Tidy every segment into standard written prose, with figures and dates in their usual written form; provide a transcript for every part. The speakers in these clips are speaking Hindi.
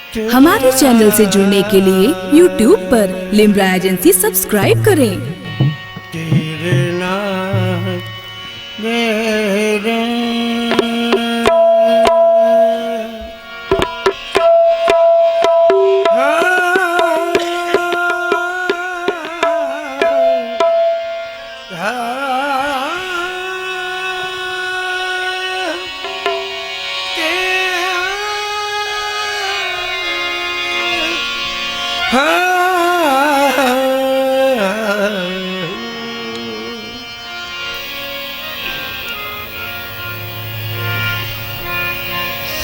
हमारे चैनल से जुड़ने के लिए YouTube पर लिम्रा एजेंसी सब्सक्राइब करें। तेरे नाम मेरे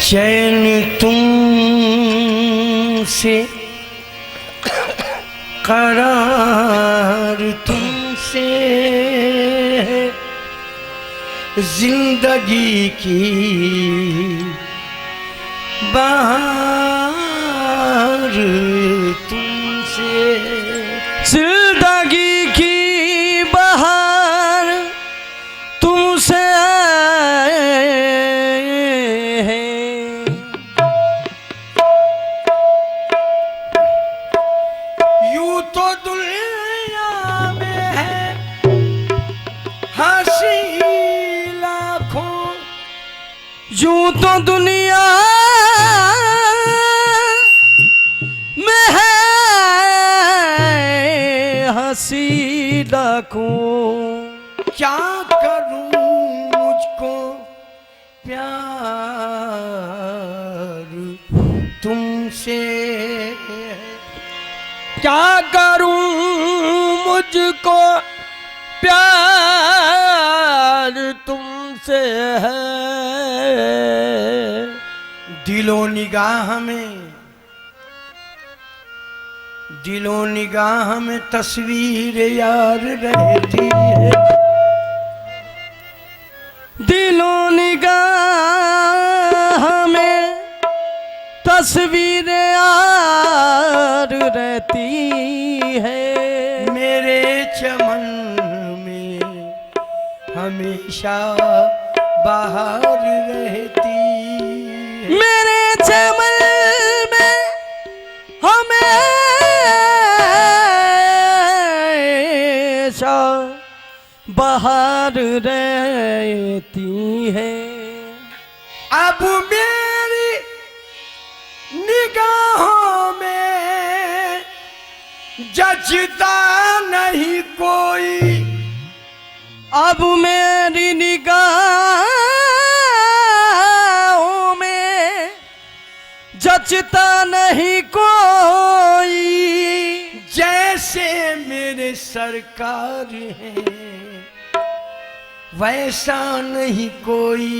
चैन तुमसे करार तुमसे जिंदगी की बहार तुमसे जिंदगी की बहार तुमसे है। यूं तो दुनिया में है हंसी लाखों, यूं तो दुनिया में है हंसी लाखों। क्या करूं मुझको प्यार तुमसे, क्या करूं मुझको प्यार तुमसे है। दिलो निगाह में, दिलो निगाह में तस्वीर यार रहती है। दिलो निगाह में तस्वीर यार रहती है। मेरे चमन में हमेशा बाहर रहती है। मेरे चमन में हमेशा बाहर रहती है। अब मेरी निगाहों में जचता नहीं कोई, अब मेरी निगाहों में जचता नहीं कोई। जैसे मेरे सरकार हैं वैसा नहीं कोई,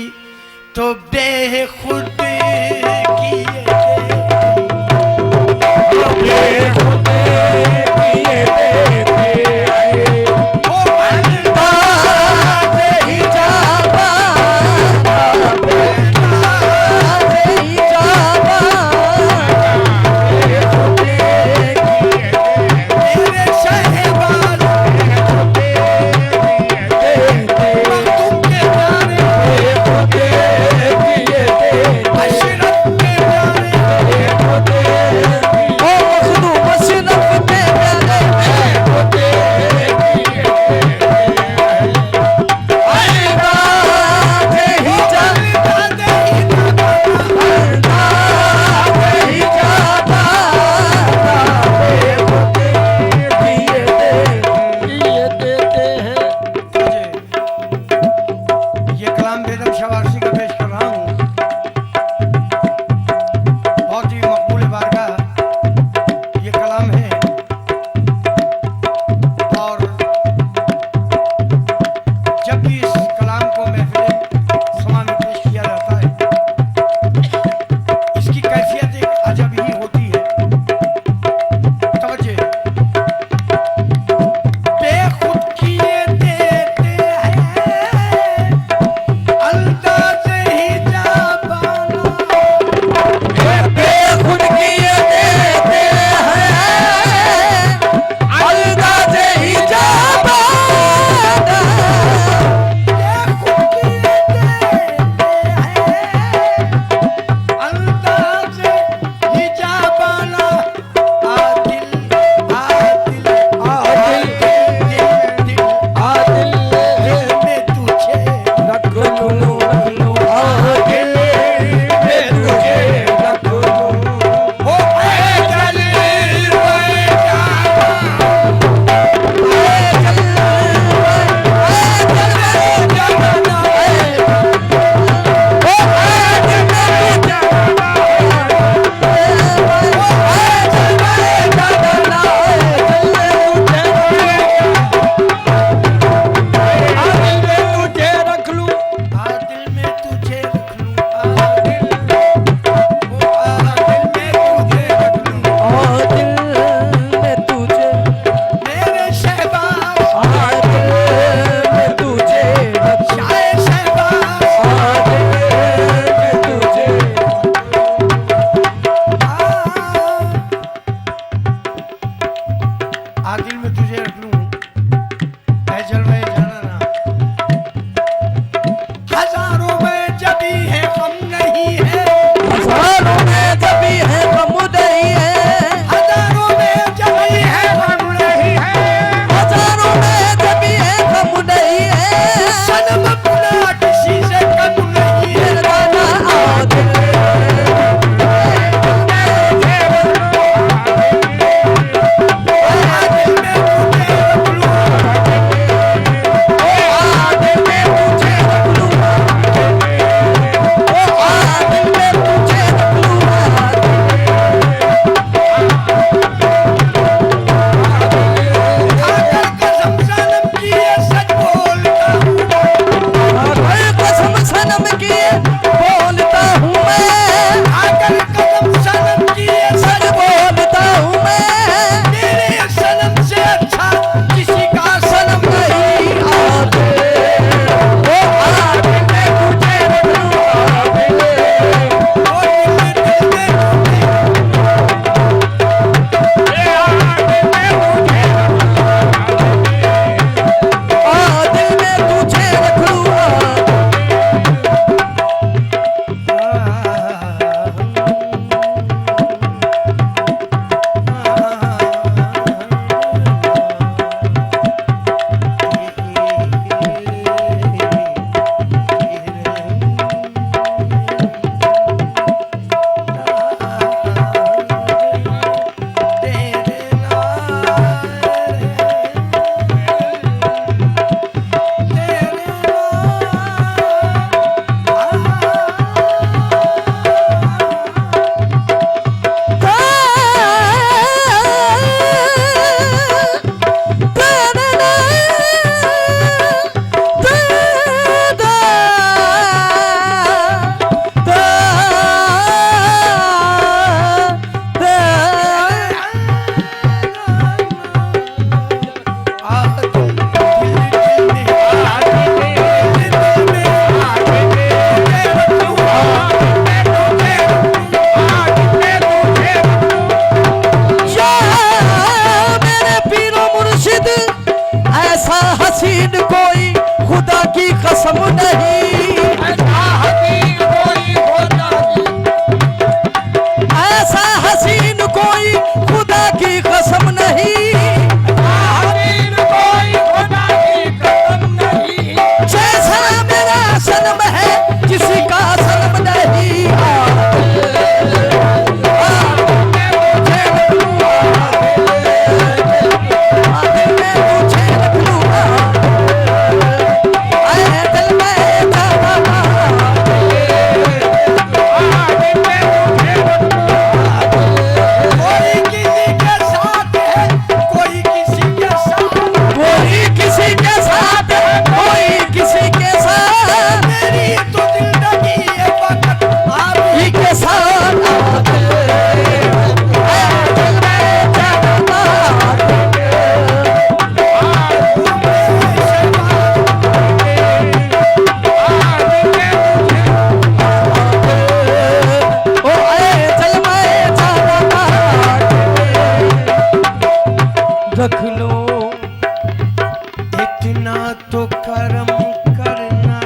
तो बेखुद किए खुदा की कसम नहीं, जैसा मेरा सनम है किसी का सनम नहीं। कोई किसी के साथ है, कोई किसी के साथ, कोई किसी के साथ, कोई किसी के साथ, मेरी तो जिंदगी ये वक्त आप ही ही के साथ आते दिल में जाना ओ आए दिल में जाना रख लो। इतना तो कर्म करना,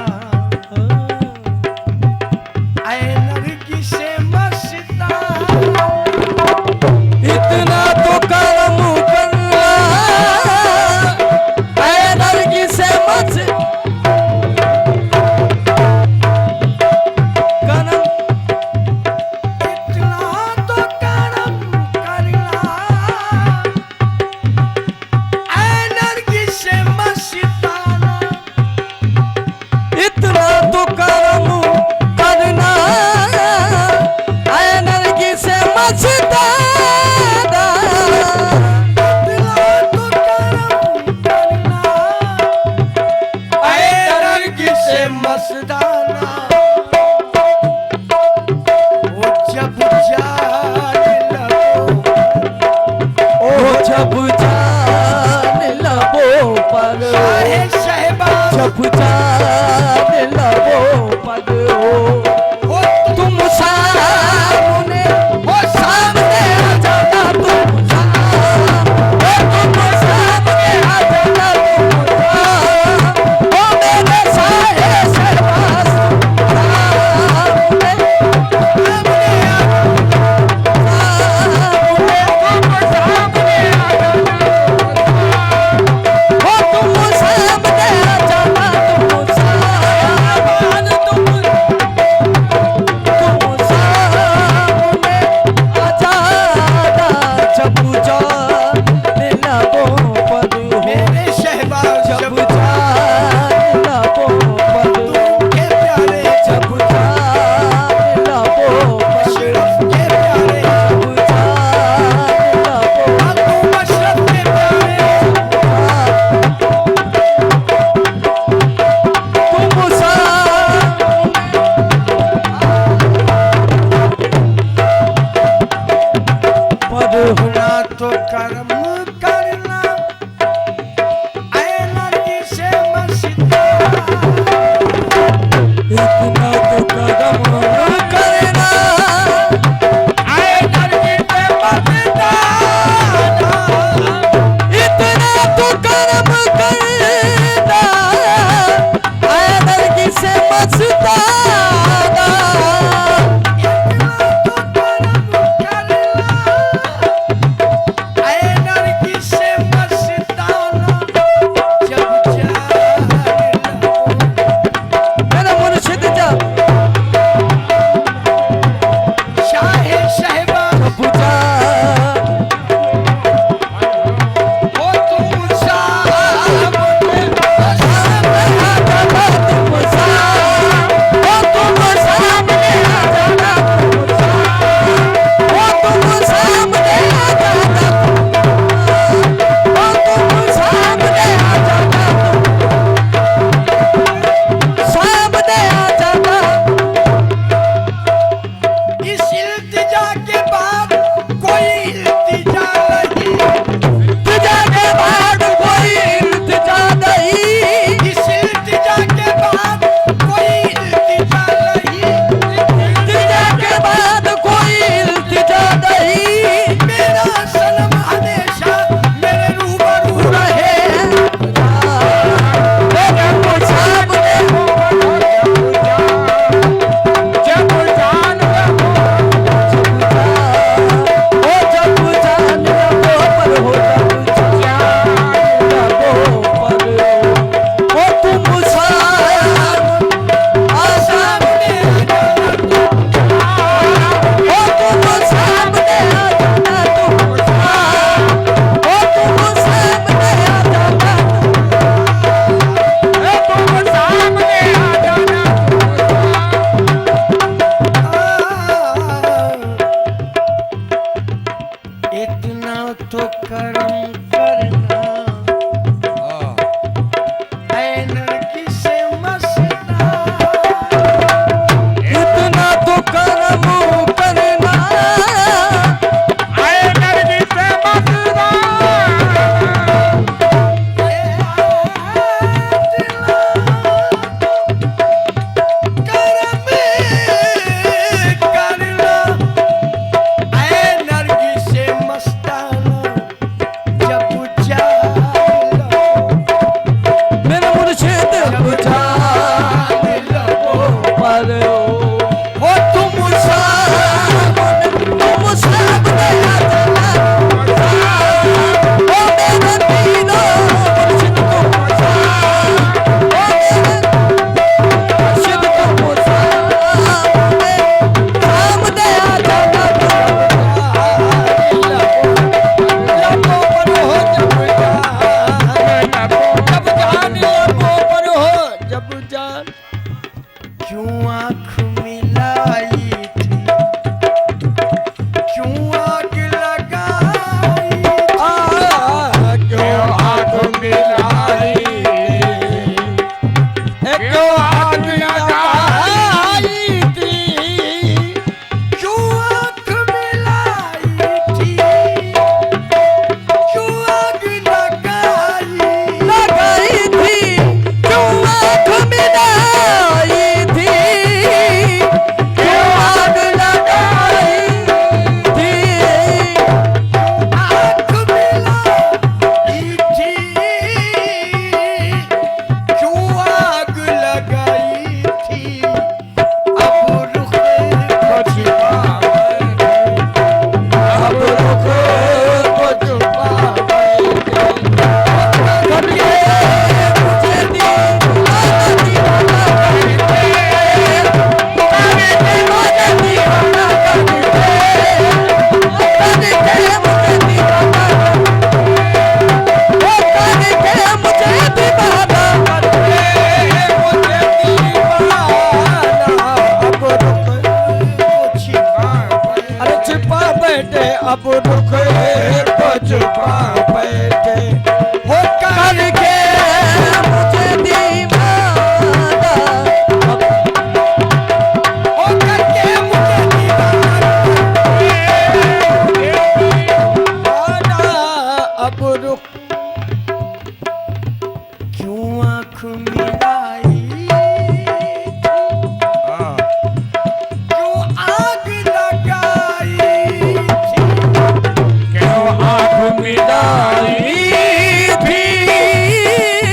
ऐ नरगी से मस्ताना, इतना तो कर्म करना, ऐ नरगी से मत कर्म, इतना तो कर्म करना, ऐ नरगी से मस्ताना, इतना तो कर्म करना, ऐ नरगी से मस्ताना, इतना तो कर्म करना, ऐ नरगी से मस्ताना, वो जब जाने लगो ओ जब जान लबो पर, शाहे शहबाज जब जान लबो पर हो हो तुम सामने, वो सामने आ जाना तुम सामने, तुम सामने आ जाना तुम सामने, ओ मेरे साए शहबाज सामने, ओ तुम सामने आ जाना तुम सामने, तुम सामने आ जाना जब जाने लगो पर हो, मेरे शहबाज जब जब जाने लगो पर हो, के प्यारे जब जाने लगो पर हो, अशरफ के प्यारे जब जाने लगो अबू अशरफ के प्यारे तुम सामने पर हो। ना तो कर्म करना, ऐ नरगी से मस्ताना, इतना तो कदम करना, ऐ नरगी से मस्ताना, इतना तो कर्म करना, ऐ नरगी से मस्ताना, इतना तो कर्म करना, ऐ तो कर्म करना ऐ नरगिस मस्ताना इतना तो कर्म करना आए नरगिस मस्ताना मेरे मुर्शिद बुझा पर हो तुम सब दया चला ओ मेरे पीरो मुर्शिद तुम ओ मेरे मुर्शिद तुम सब दया चला क्यों आँख मिलाई थी क्यों आग लगाई क्यों आँख मिलाई क्यों आँख लगाई थी क्यों आँख मिलाई थी क्यों आग लगाई लगाई थी क्यों आँख मिलाई थी क्यों आग लगाई थी आँख मिलाई थी क्यों आग लगाई थी अब रुख को छिपा अब रुख को छुपा करके मुझे दीवाना दीवाना करके मुझे दीवाना करके मुझे दीवाना मुझे दीवाना अरे छिपा बैठे अब रुख को छुपा बैठे हो करके मुझे दीवाना हो करके मुझे दीवाना अब रुख क्यों आँख मिलाई क्यों आग लगाई थी क्यों आँख मिलाई थी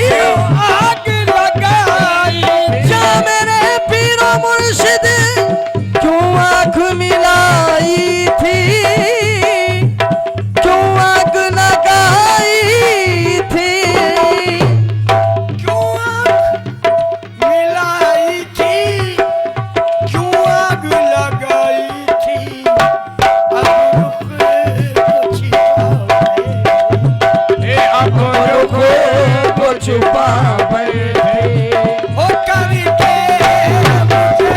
क्यों आग लगाई जा मेरे पीरो मुर्शिद क्यों आँख मिलाई थी क्यों आग लगाई थी क्यों आँख मिलाई थी क्यों आग लगाई थी अब रुख को छिपाए अब रुख को छुपा बैठे हो करके मुझे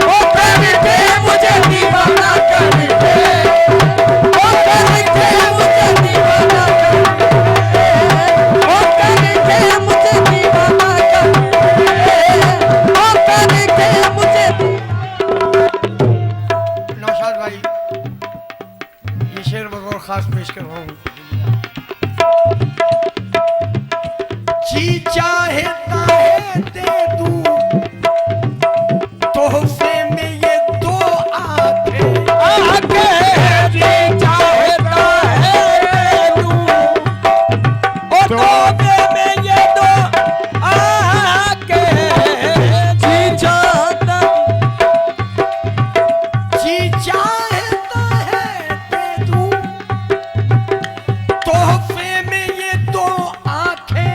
ओ करके मुझे दीवाना करके ओ करके मुझे दीवाना करके ओ करके मुझे दीवाना करके ओ करके मुझे नौशाद भाई ये शेर बगौर खास पेश कर रहा हूँ जी चाहता है दे दूं तोहफे में ये दो आंखें आके जी चाहता है तू ओ तोबे में ये दो आके जी चाहता जी चाहता है दे दूं तोहफे में ये दो आंखें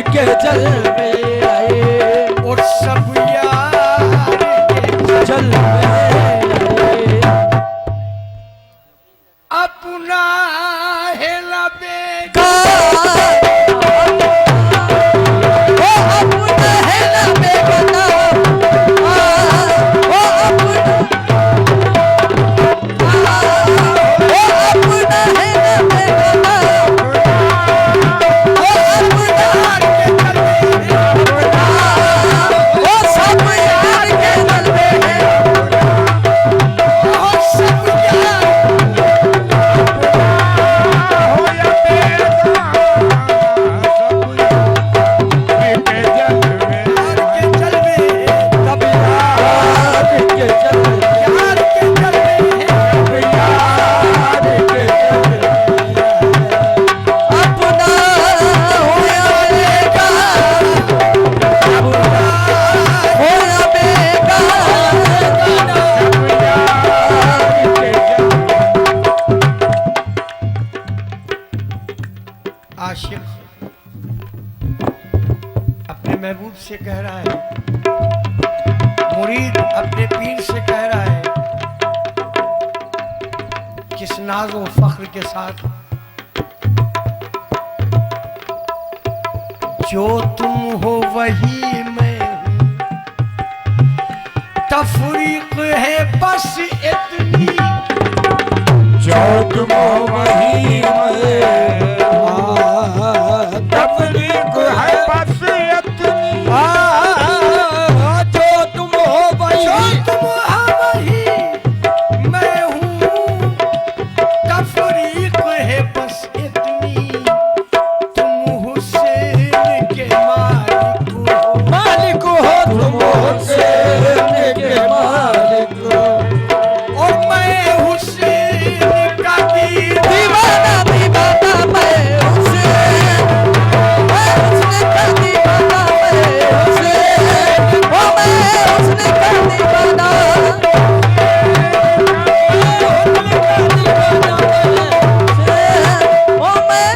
के जलवे आए, और सब यार के जलवे आए। अपना हेला बेगा ओ अपना है ना बेगना, ओ अपना है ना बेगना, ओ सब यार के जलवे हैं। और सब यार के जलवे सब यार के जलवे, यार के जलवे हैं। यार के जलवे। अपना होया बेगा, अपना होया बेगा, आशिक अपने महबूब से कह रहा है, मुरीद अपने पीर से कह रहा है, किस नाज व फख्र के साथ, जो तुम हो वही मैं हूं, तफरीक है बस इतनी, जो तुम हो वही मैं, तफरीक है बस इतनी। जो तुम हो जो वही, तुम हो वही मैं हूँ, तफरीक है बस इतनी, तुम हुसैन के मालिक हो, मालिक हो तुम हुसैन के मालिक हो। और मैं हुसैन का दीवाना दीवाना मैं हुसैन, मैं हुस्न का दीवाना मैं हुसैन, ओ मैं हुस्न का दीवाना, ओ मैं।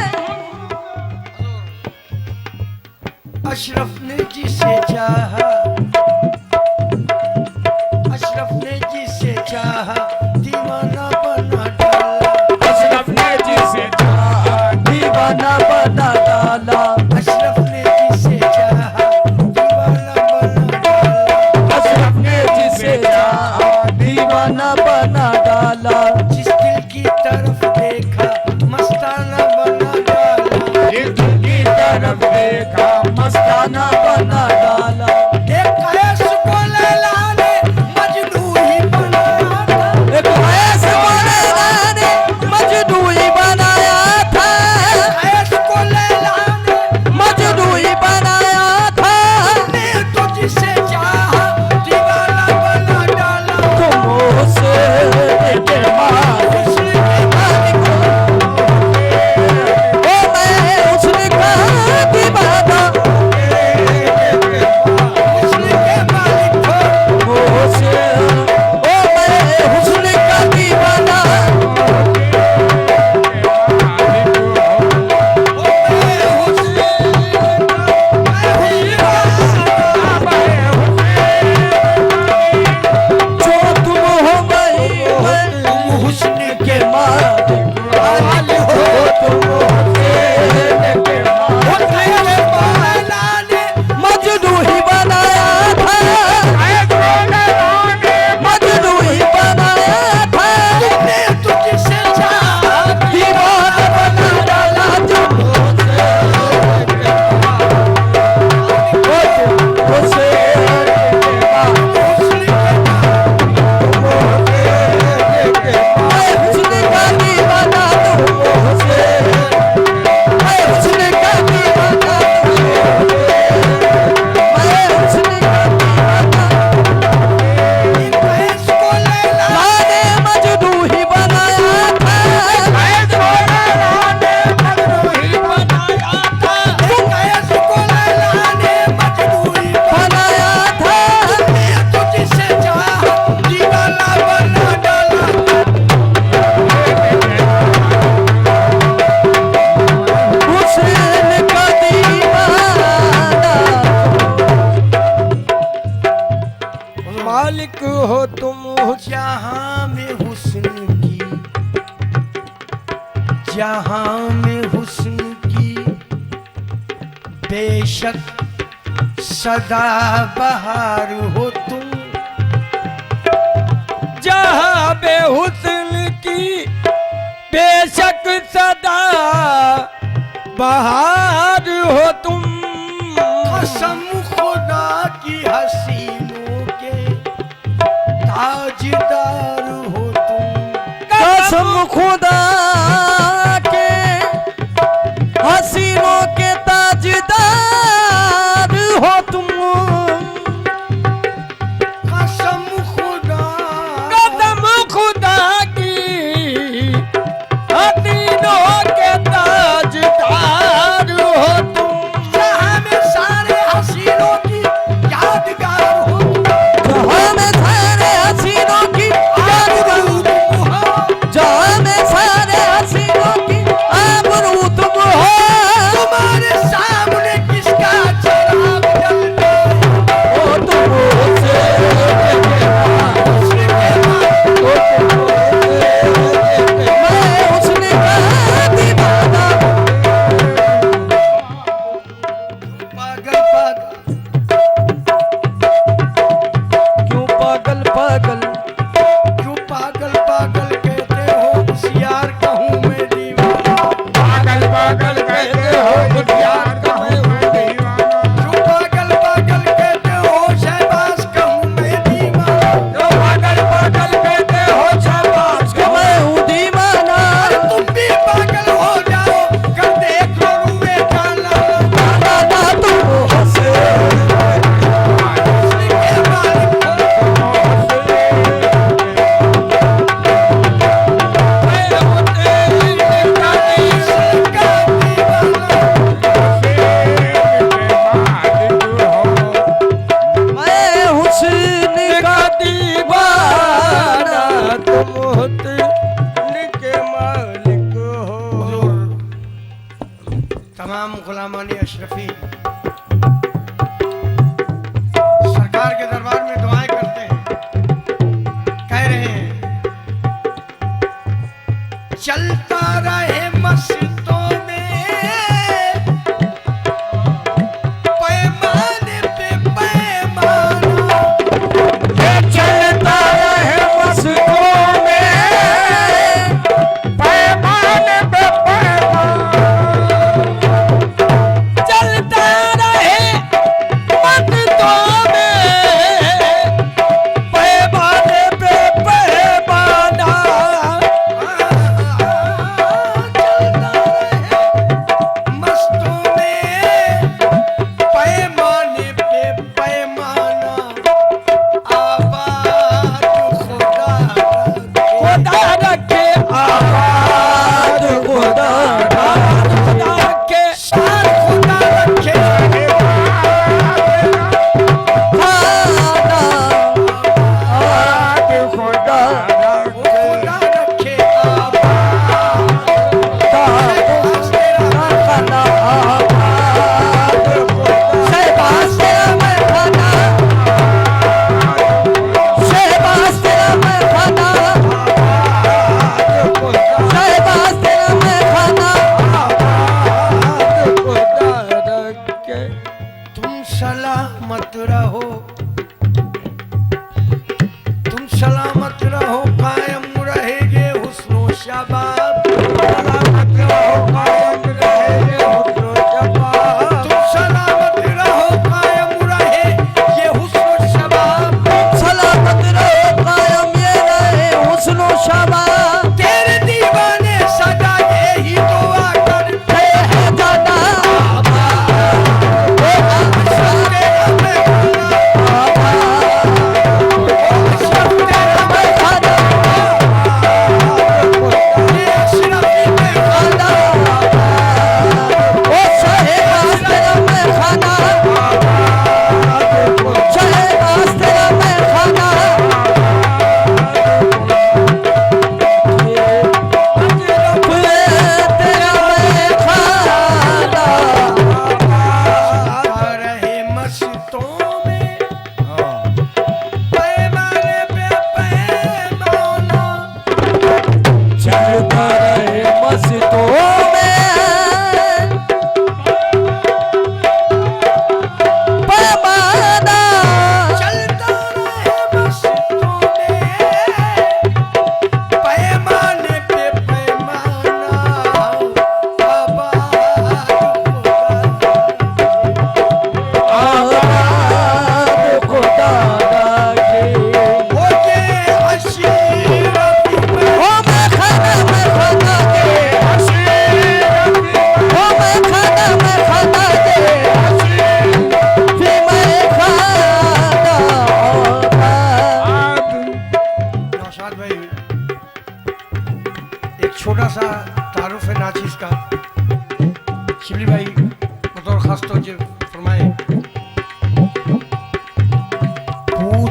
अशरफ ने जिसे चाहा, अशरफ ने जिसे चाहा, दीवाना बना डाला, अशरफ ने जिसे चाहा, दीवाना बना डाला, अशरफ ने जिसे चाहा, दीवाना बना डाला, अशरफ ने जिसे चाहा दीवाना बना डाला, जिस दिल की तरफ देखा मस्ताना बना डाला, जिस दिल की तरफ देखा मस्ताना बना डाला। एक कैस को लैला ने मजनू ही बनाया था, एक ऐसे मौलाना ने मजनू ही बनाया था, कैस को लैला ने मजनू ही बनाया था। ने तो जिसे चाहा दीवाना बना डाला, तुम हुसैन के मालिक हो, ओ मैं हुस्न का दीवाना, बेशक सदा बहार हो तुम, जहाँ बेहुस्न की बेशक सदा बहार हो तुम। कसम खुदा की हसीनों के ताजदार हो तुम, कसम खुदा के हसीनों के ताजदार हो तुम। कसम खुदा कसम खुदा की हसीनों के ताजदार हो तुम। जहाँ में सारे हसीनों की यादगार हो तुम, जहाँ में सारे हसीनों की यादगार, जहाँ में सारे हसीनों की आबरू तुम हो। तुम्हारे सामने किसका चराग जलता ओ तुम से मैं उसने का दीवाना। पागल पागल क्यों पागल पागल, क्यों पागल पागल कहते हो, होशियार कहूँ मैं दीवाना, पागल पागल कहते हो होशियार कहूँ मैं दीवाना। क्यों पागल पागल कहते हो, शहबाज कहूँ मैं दीवाना, जो पागल पागल कहते हो शाबाश को मैं हूँ दीवाना। तुम भी पागल हो जाओ कर देख लो रूए काला, दीवाना तुम से हुस्न के मालिक हो, मैं हूँ तेरी निगाही। हुस्न का दीवाना, मैं हुस्न का दीवाना, तुम हुस्न के मालिक हो। तमाम गुलामानी अशरफी सरकार के दरबार में दुआएं करते हैं, कह रहे हैं चलता रहे मस्जिदों में पैमाने पे पैमाना, ये चलता रहे मस्जिदों में पैमाने पे पैमाना, चलता रहे मस्जिदों में पैमाने पे पैमाना। चलता रहे मस्तों में पैमाने पे पैमाना, आबाद खुदा खुदा रखे आबाद, खुदा रखे शान खुदा रखे, खाना आबाद, खुदा खुदा रखे आबाद, खाना आबाद, शहबाज तेरा मैं खाना, शहबाज तेरा मैं खाना, शहबाज तेरा मैं खाना, खुदा रखे। तुम सलामत रहो, तुम सलामत रहो, कायम रहेगे हुस्नो शबाब, सलामत रहो, कायम रहे हुस्न शबाब। तुम सलामत रहो, कायम रहे ये हुस्नो शबाब, सलामत रहो, कायम ये रहे हुस्न शबाब। तेरे दीवाने सदा यही दुआ करते है जाना तेरा मैं खाना, तेरा मैं खाना,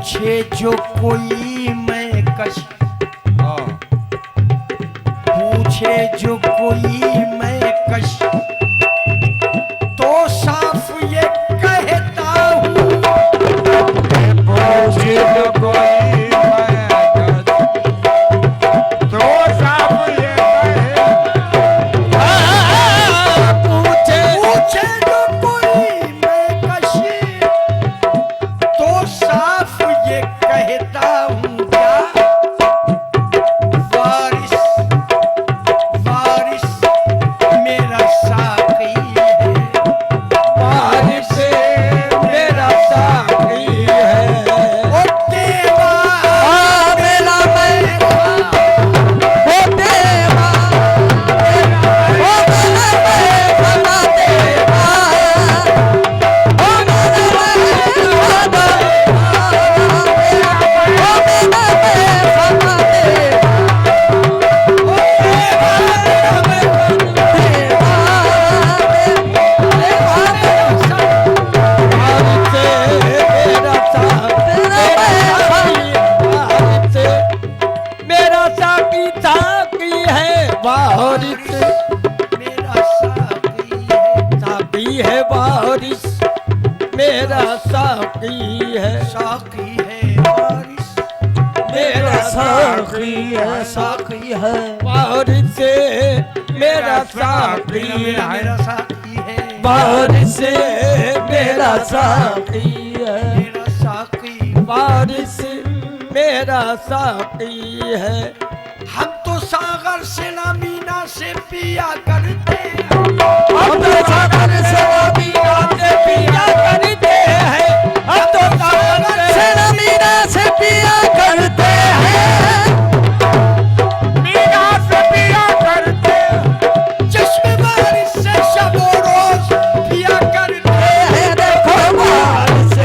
पूछे जो कोई मैं कश, पूछे जो कोई मैं कश, तो साफ ये कहता हूँ, पूछे जो कोई मैं कश, तो साफ ये कहे। पूछे जो कोई मैं कश, तो साफ ये कहता हूँ क्या, वारिस वारिस मेरा साकी है, वारिस मेरा साकी है। ओ देवा मेरा मेरा ओ देवा मेरा ओ मेरा देवा ओ मेरा मेरा साकी साकी है वारिस मेरा साकी है, साकी है वारिस मेरा साकी है साकी है वारिस मेरा साकी है साकी है वारिस मेरा साकी है मेरा साकी है, वारिस मेरा साकी है मेरा साकी। वारिस मेरा साकी है। हम तो सागर से ना मीना से पिया करते हैं, हम तो सागर से मीना से पिया करते हैं, हम तो सागर से मीना से पिया करते हैं, मीना से पिया करते, चश्मे बारिश से शबो रोज पिया करते हैं। देखो वारिस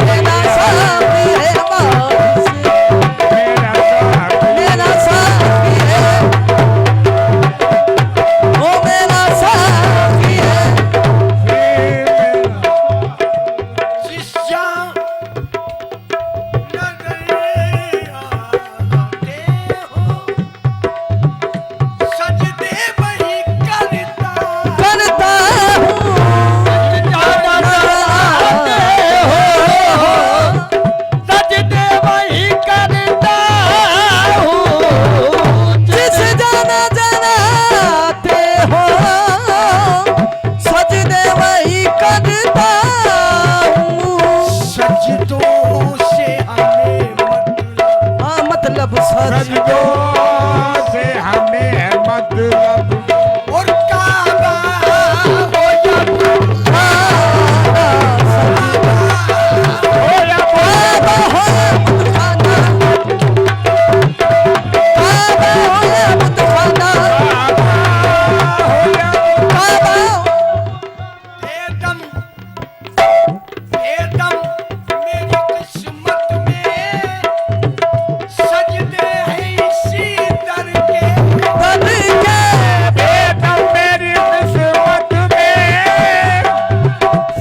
मेरा साकी है वारिस मेरा साथ मेरा साकी है ओ मेरा साकी है। शिष्या नगरे आते हो, सजदे वही करता, करता हूँ जाना आते हो, सजदे वही करता हूँ जिस जाना जनाते हो, सजदे वही करता हूँ। सजदों से हमें मतलब, हाँ मतलब सजदो सजदों से हमें मतलब, और काबा हो या हो या काबा हो या बुतखाना, काबा हो या बुतखाना, हो या काबा बेदम बेदम मेरी किस्मत में सजदे हैं इसी दर के, दर के बेदम मेरी किस्मत में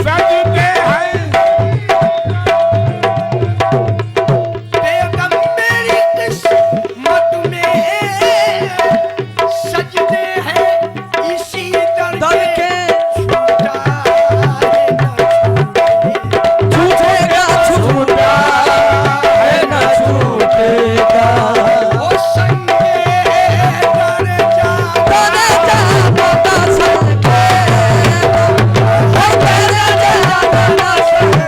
सजदे हैं, बेदम मेरी किस्मत में सजदे हैं इसी दर दर के, के छूटा है न छूटेगा छूटा है न छूटेगा, ओ संगे दर जा तने जाना संगे, ओ तेरे जाना संगे,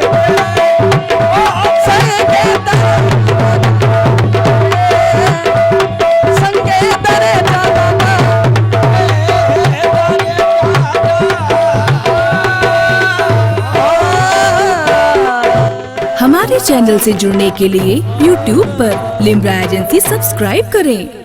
संगे तेरे जाना हमारे चैनल से जुड़ने के लिए YouTube पर लिम्रा एजेंसी सब्सक्राइब करें।